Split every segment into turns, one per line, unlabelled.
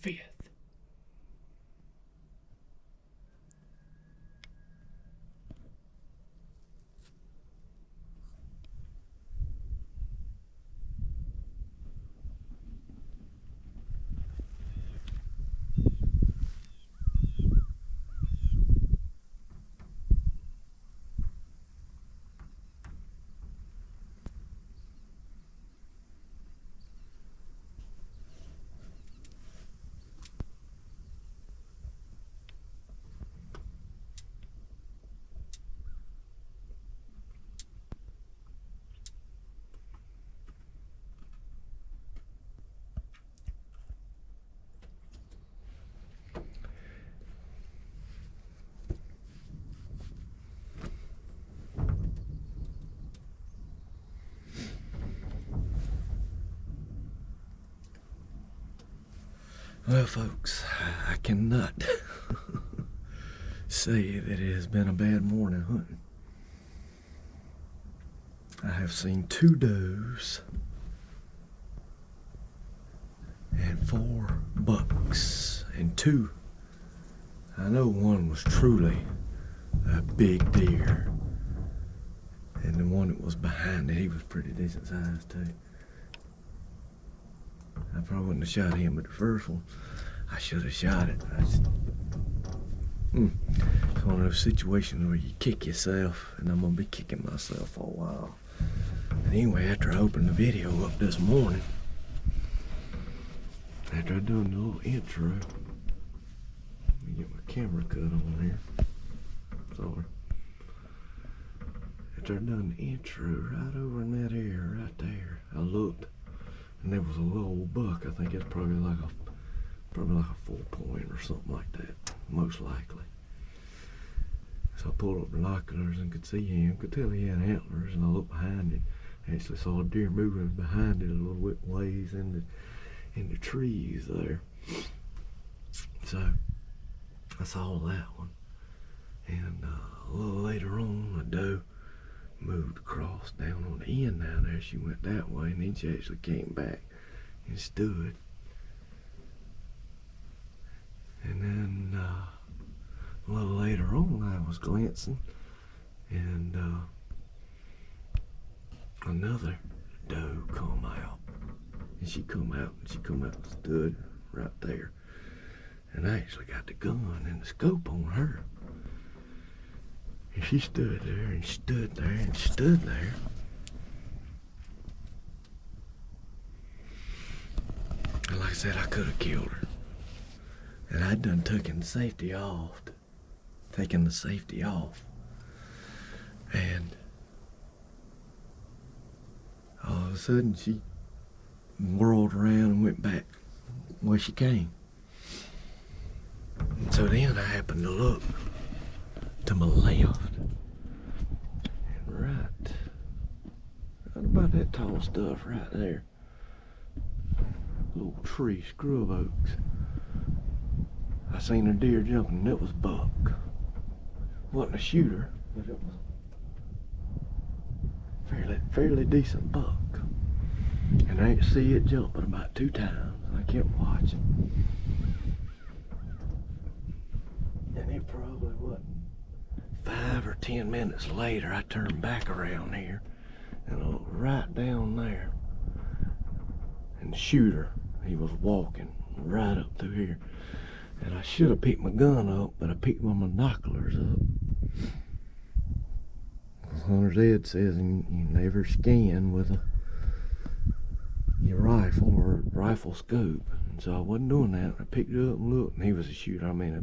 5th. Well, folks, I cannot say that it has been a bad morning hunting. I have seen 2 does and 4 bucks, and 2. I know one was truly a big deer, and the one that was behind it, he was pretty decent size too. I probably wouldn't have shot him, but the first one, I should have shot it. It's one of those situations where you kick yourself, and I'm gonna be kicking myself for a while. And anyway, after I opened the video up this morning, after I done the little intro, let me get my camera cut on here. Sorry. After I done the intro, right over in that area, right there, I looked. And there was a little old buck. I think it's probably like a 4-point or something like that, most likely. So I pulled up the binoculars and could see him, could tell he had antlers, and I looked behind it. Actually saw a deer moving behind it a little ways in the trees there. So I saw that one. And a little later on, a doe moved across down on the end down there. She went that way, and then she actually came back and stood. And then a little later on, I was glancing, and another doe come out, and she come out and stood right there. And I actually got the gun and the scope on her. And she stood there and stood there and stood there. And like I said, I could have killed her. And I'd done taken the safety off. And all of a sudden she whirled around and went back where she came. And so then I happened to look to my left, and right about that tall stuff right there, little tree, scrub oaks, I seen a deer jumping, and it was a buck. Wasn't a shooter, but it was fairly decent buck. And I ain't see it jump but about 2 times. I kept watching, and it probably wasn't 5 or 10 minutes later, I turned back around here and I looked right down there, and the shooter, he was walking right up through here. And I should have picked my gun up, but I picked my binoculars up. Hunter's Ed says you never scan with your rifle or rifle scope. And so I wasn't doing that. I picked it up and looked, and he was a shooter. I mean, a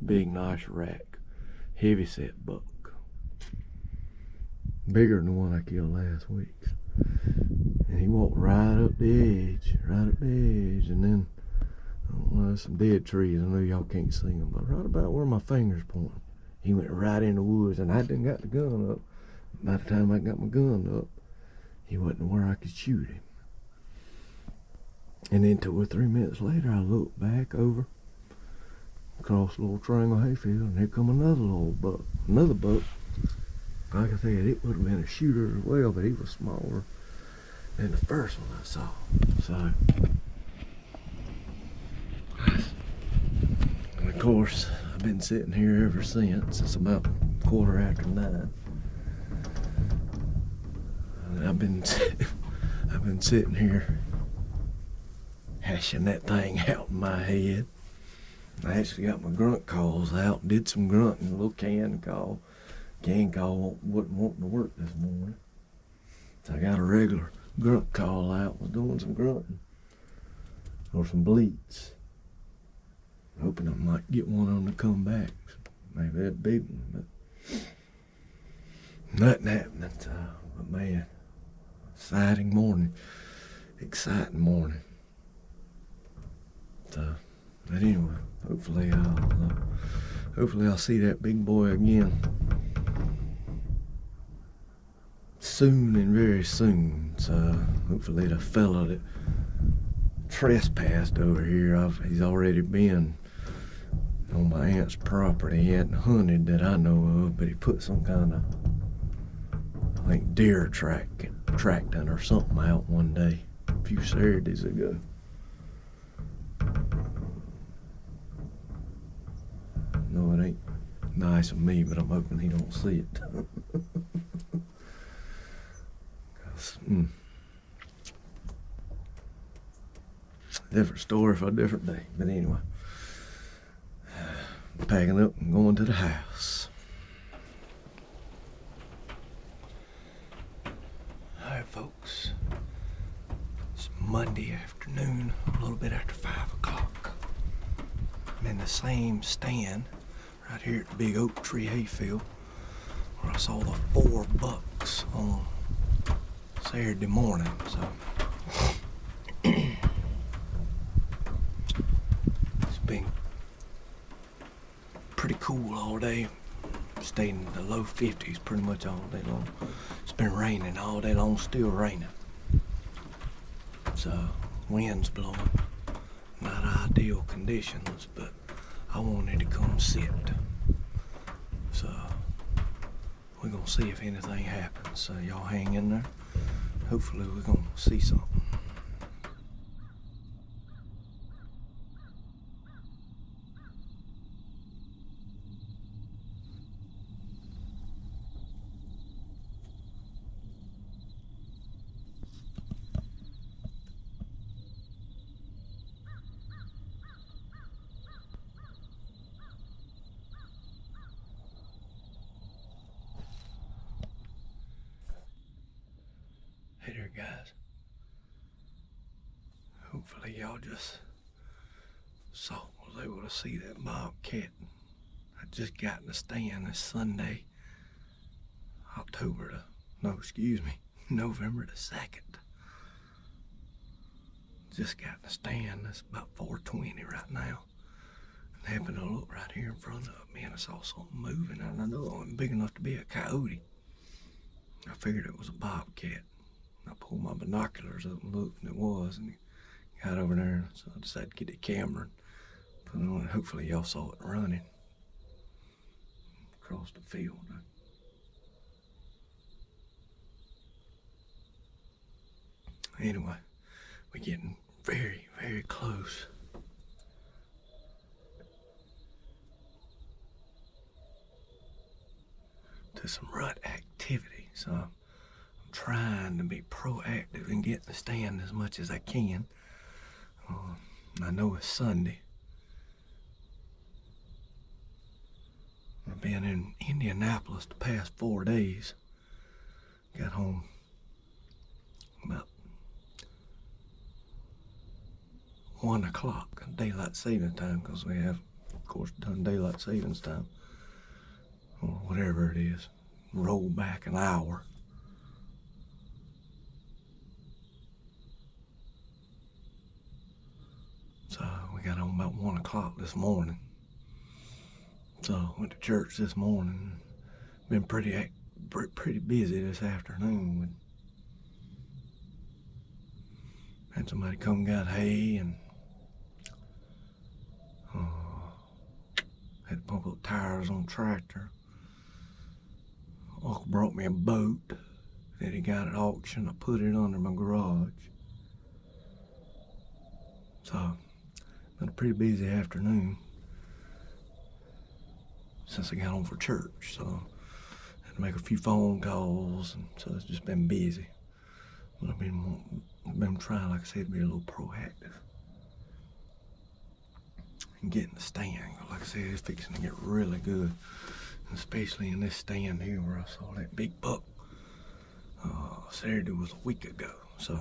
big nice rack, heavy set buck. Bigger than the one I killed last week. And he walked right up the edge, and then there's some dead trees. I know y'all can't see them, but right about where my finger's pointing, he went right in the woods, and I didn't got the gun up. By the time I got my gun up, he wasn't where I could shoot him. And then 2 or 3 minutes later, I looked back over across the little triangle hayfield, and here come another buck. Like I said, it would have been a shooter as well, but he was smaller than the first one I saw. So course, I've been sitting here ever since. It's about 9:15. I've been sitting here hashing that thing out in my head. I actually got my grunt calls out and did some grunting, a little can call. Can call wasn't wanting to work this morning. So I got a regular grunt call out, was doing some grunting. Or some bleats. Hoping I might get one on to come back. Maybe a big one, but nothing happening. But man, exciting morning. So, but anyway, hopefully I'll see that big boy again soon and very soon. So hopefully the fella that trespassed over here, he's already been on my aunt's property. He hadn't hunted that I know of, but he put some kind of, I think, deer tracking or something out one day a few Saturdays ago. No, it ain't nice of me, but I'm hoping he don't see it. Different story for a different day. But anyway, packing up and going to the house. Alright, folks. It's Monday afternoon, a little bit after 5 o'clock. I'm in the same stand right here at the big oak tree hayfield where I saw the 4 bucks on Saturday morning. So it's been pretty cool all day. Stayed in the low 50s pretty much all day long. It's been raining all day long, still raining. So wind's blowing. Not ideal conditions, but I wanted to come sit. So we're gonna see if anything happens. So y'all hang in there. Hopefully we're gonna see something. Hey there, guys. Hopefully y'all just was able to see that bobcat. I just got in the stand this Sunday, November the 2nd. Just got in the stand. It's about 4:20 right now. And happened to look right here in front of me and I saw something moving, and I knew it wasn't big enough to be a coyote. I figured it was a bobcat. I pulled my binoculars up and looked, and it was, and he got over there, so I decided to get the camera and put it on, and hopefully y'all saw it running across the field. Anyway, we're getting very, very close to some rut activity, so I'm trying to be proactive and get in the stand as much as I can. I know it's Sunday. I've been in Indianapolis the past 4 days. Got home about 1 o'clock, daylight saving time, because we have, of course, done daylight savings time, or whatever it is. Roll back an hour. So we got home about 1 o'clock this morning. So went to church this morning. Been pretty busy this afternoon. Had somebody come and got hay, and had to pump up tires on the tractor. Uncle brought me a boat that he got at auction. I put it under my garage. So been a pretty busy afternoon. since I got home for church, so I had to make a few phone calls, and so it's just been busy. But I've been trying, like I said, to be a little proactive and get in the stand. Like I said, it's fixing to get really good, especially in this stand here where I saw that big buck. Saturday was a week ago, so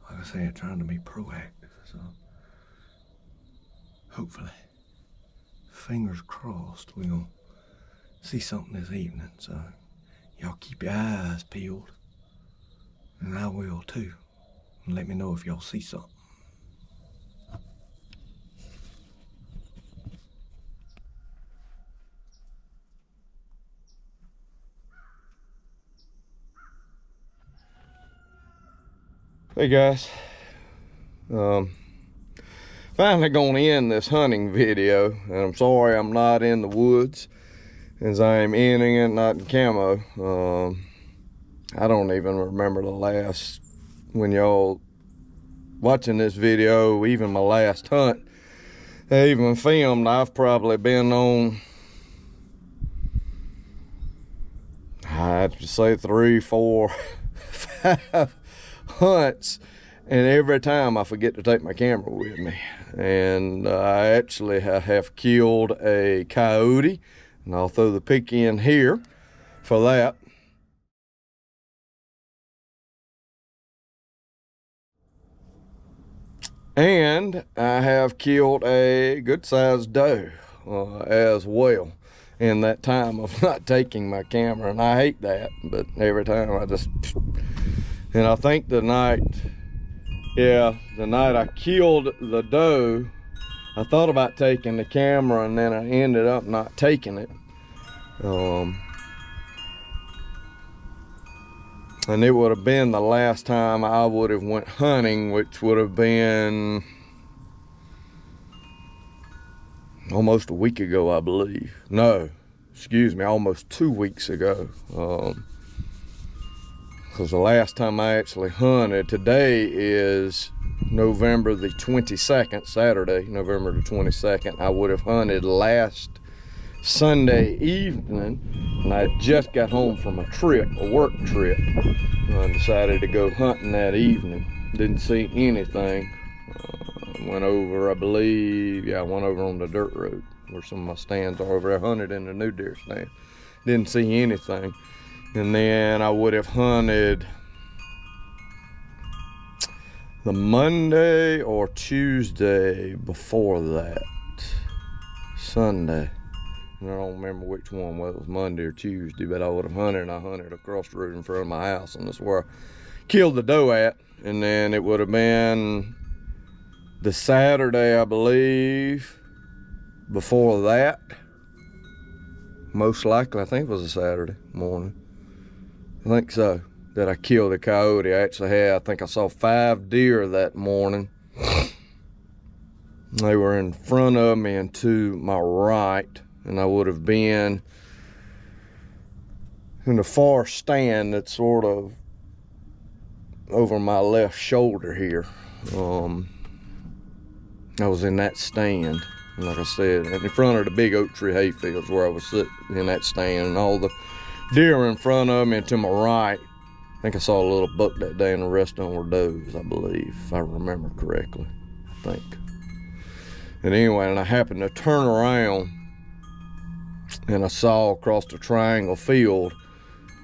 like I said, trying to be proactive. So hopefully, fingers crossed, we're gonna see something this evening. So y'all keep your eyes peeled, and I will too. And let me know if y'all see something. Hey guys, finally gonna end this hunting video, and I'm sorry I'm not in the woods, as I am ending it not in camo. I don't even remember the last, when y'all watching this video, even my last hunt I even filmed. I've probably been on, I'd say 3, 4, 5 hunts, and every time I forget to take my camera with me. And I actually have killed a coyote, and I'll throw the pic in here for that. And I have killed a good-sized doe as well in that time of not taking my camera, and I hate that, but every time I just, and I think the night I killed the doe, I thought about taking the camera, and then I ended up not taking it. And it would have been the last time I would have went hunting, which would have been almost a week ago, I believe. No, excuse me, almost 2 weeks ago. Because the last time I actually hunted, today is November the 22nd, Saturday, November the 22nd. I would have hunted last Sunday evening, and I just got home from a trip, a work trip. I decided to go hunting that evening. Didn't see anything. Went over, I believe, I went over on the dirt road where some of my stands are over there. Hunted in the new deer stand. Didn't see anything. And then I would have hunted the Monday or Tuesday before that. Sunday. And I don't remember which one, whether it was Monday or Tuesday, but I would have hunted, and I hunted across the road in front of my house, and that's where I killed the doe at. And then it would have been the Saturday, I believe, before that. Most likely, I think it was a Saturday morning. I think so, that I killed a coyote. I actually had, I think I saw 5 deer that morning. They were in front of me and to my right, and I would have been in the far stand that's sort of over my left shoulder here. I was in that stand, and like I said, in front of the big oak tree hayfields where I was sitting in that stand, and all the deer were in front of me and to my right. I think I saw a little buck that day, and the rest of them were does, I believe, if I remember correctly, I think. And anyway, and I happened to turn around, and I saw across the triangle field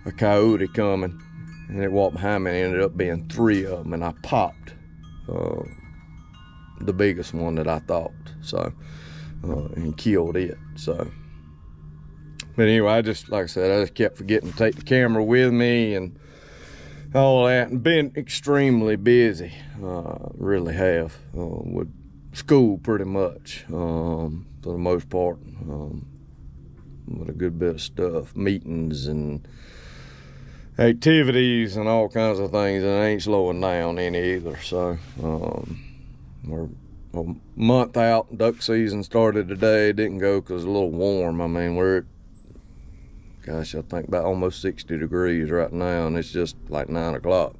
a coyote coming, and it walked behind me, and it ended up being 3 of them, and I popped the biggest one that I thought, so, and killed it, so. But anyway, I just, like I said, I just kept forgetting to take the camera with me and all that, and been extremely busy, really have, with school pretty much, for the most part, with a good bit of stuff, meetings and activities and all kinds of things, and it ain't slowing down any either. So we're a month out. Duck season started today. Didn't go because it's a little warm. I mean, we're at, gosh, I think about almost 60 degrees right now, and it's just like 9 o'clock.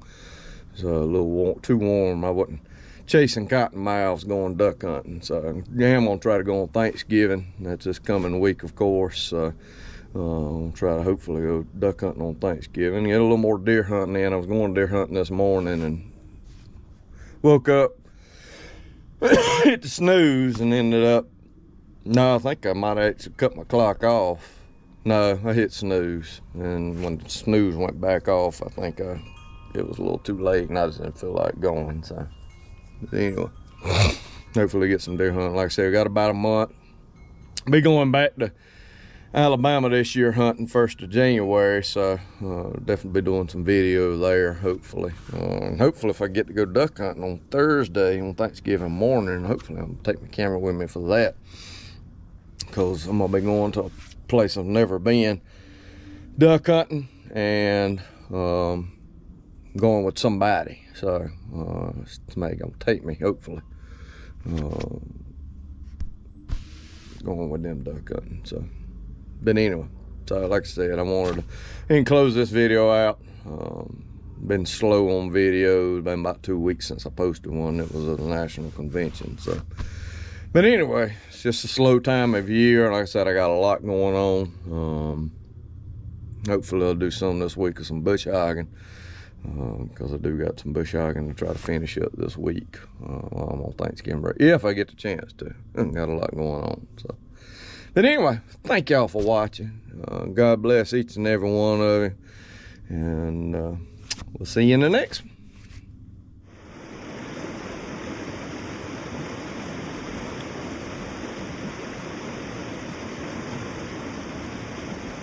So a little warm, too warm. I wasn't
chasing cottonmouths going duck hunting. So yeah, I'm gonna try to go on Thanksgiving. That's this coming week, of course. I'll try to hopefully go duck hunting on Thanksgiving. Get a little more deer hunting in. I was going deer hunting this morning and woke up, hit the snooze, and ended up, no, I think I might have actually cut my clock off. No, I hit snooze, and when the snooze went back off, I think it was a little too late, and I just didn't feel like going. So anyway, hopefully get some deer hunting. Like I said, we got about a month. Be going back to Alabama this year hunting 1st of January, so definitely be doing some video there, hopefully. And hopefully if I get to go duck hunting on Thursday, on Thanksgiving morning, hopefully I'll take my camera with me for that, because I'm gonna be going to a place I've never been duck hunting, and going with somebody, so somebody gonna take me, hopefully. Going with them duck hunting. So but anyway, so like I said, I wanted to close this video out. Been slow on videos. Been about 2 weeks since I posted one. It was at a national convention. So, but anyway, it's just a slow time of year. Like I said, I got a lot going on. Hopefully I'll do some this week of some bush hogging, because I do got some bush hogging to try to finish up this week while I'm on Thanksgiving break, if I get the chance to. Got a lot going on. So. But anyway, thank y'all for watching. God bless each and every one of you. And we'll see you in the next one.